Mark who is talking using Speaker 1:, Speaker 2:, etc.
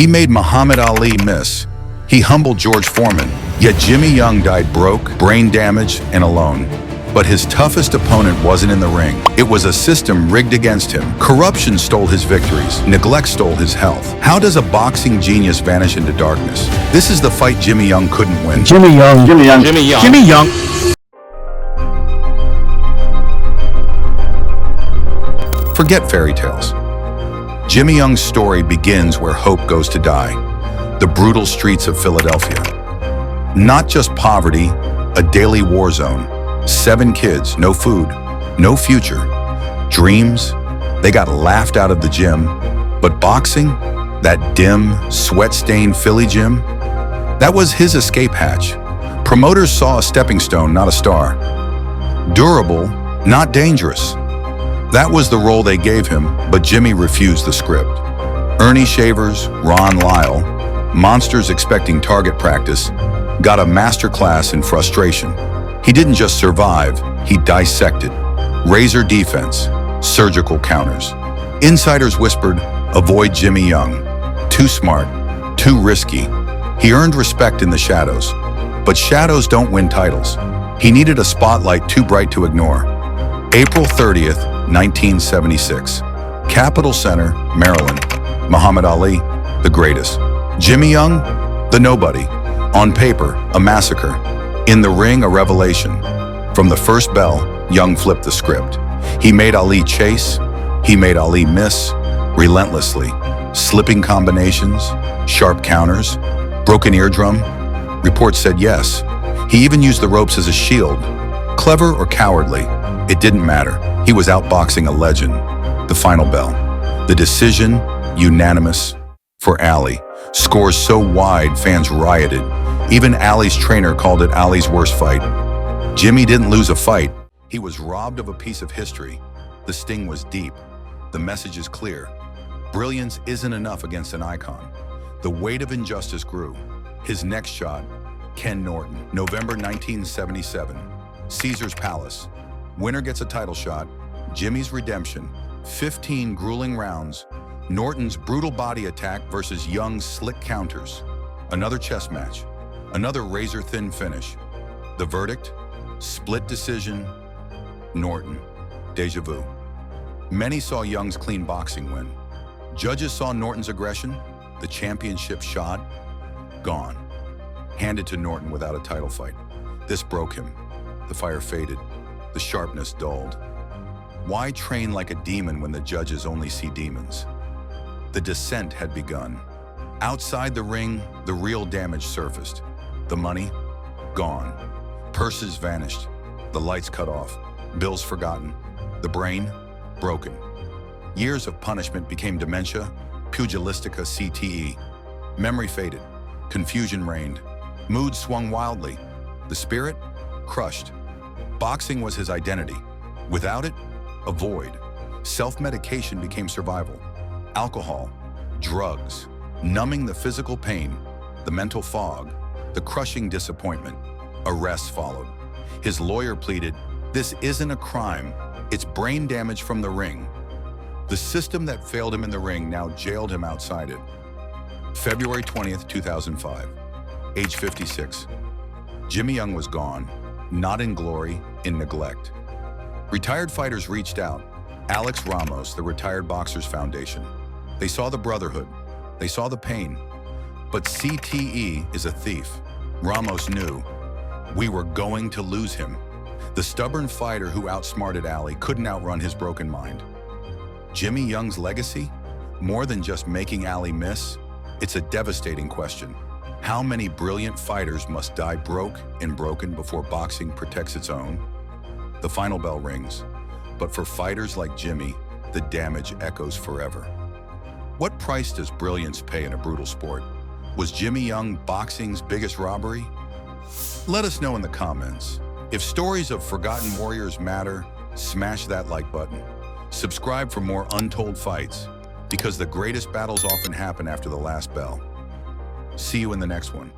Speaker 1: He made Muhammad Ali miss. He humbled George Foreman. Yet Jimmy Young died broke, brain damaged, and alone. But his toughest opponent wasn't in the ring. It was a system rigged against him. Corruption stole his victories. Neglect stole his health. How does a boxing genius vanish into darkness? This is the fight Jimmy Young couldn't win.
Speaker 2: Jimmy Young.
Speaker 1: Forget fairy tales. Jimmy Young's story begins where hope goes to die. The brutal streets of Philadelphia. Not just poverty, a daily war zone. 7 kids, no food, no future. Dreams, they got laughed out of the gym. But boxing, that dim, sweat-stained Philly gym, that was his escape hatch. Promoters saw a stepping stone, not a star. Durable, not dangerous. That was the role they gave him, but Jimmy refused the script. Ernie Shavers, Ron Lyle, monsters expecting target practice, got a masterclass in frustration. He didn't just survive, he dissected. Razor defense, surgical counters. Insiders whispered, avoid Jimmy Young. Too smart, too risky. He earned respect in the shadows. But shadows don't win titles. He needed a spotlight too bright to ignore. April 30th, 1976. Capitol Center, Maryland. Muhammad Ali, the greatest. Jimmy Young, the nobody. On paper, a massacre. In the ring, a revelation. From the first bell, Young flipped the script. He made Ali chase. He made Ali miss. Relentlessly. Slipping combinations, sharp counters, broken eardrum. Reports said yes. He even used the ropes as a shield. Clever or cowardly, it didn't matter. He was outboxing a legend. The final bell. The decision, unanimous, for Ali. Scores so wide, fans rioted. Even Ali's trainer called it Ali's worst fight. Jimmy didn't lose a fight. He was robbed of a piece of history. The sting was deep. The message is clear. Brilliance isn't enough against an icon. The weight of injustice grew. His next shot, Ken Norton, November 1977. Caesar's Palace. Winner gets a title shot. Jimmy's redemption. 15 grueling rounds. Norton's brutal body attack versus Young's slick counters. Another chess match. Another razor-thin finish. The verdict? Split decision. Norton. Deja vu. Many saw Young's clean boxing win. Judges saw Norton's aggression. The championship shot. Gone. Handed to Norton without a title fight. This broke him. The fire faded. The sharpness dulled. Why train like a demon when the judges only see demons? The descent had begun. Outside the ring, the real damage surfaced. The money, gone. Purses vanished. The lights cut off. Bills forgotten. The brain, broken. Years of punishment became dementia, pugilistica CTE. Memory faded. Confusion reigned. Mood swung wildly. The spirit, crushed. Boxing was his identity. Without it, a void. Self-medication became survival. Alcohol, drugs, numbing the physical pain, the mental fog, the crushing disappointment. Arrests followed. His lawyer pleaded, this isn't a crime, it's brain damage from the ring. The system that failed him in the ring now jailed him outside it. February 20th, 2005, age 56. Jimmy Young was gone, not in glory, in neglect. Retired fighters reached out. Alex Ramos, the Retired Boxers Foundation. They saw the brotherhood. They saw the pain. But CTE is a thief. Ramos knew we were going to lose him. The stubborn fighter who outsmarted Ali couldn't outrun his broken mind. Jimmy Young's legacy? More than just making Ali miss, it's a devastating question. How many brilliant fighters must die broke and broken before boxing protects its own? The final bell rings, but for fighters like Jimmy, the damage echoes forever. What price does brilliance pay in a brutal sport? Was Jimmy Young boxing's biggest robbery? Let us know in the comments. If stories of forgotten warriors matter, smash that like button. Subscribe for more untold fights, because the greatest battles often happen after the last bell. See you in the next one.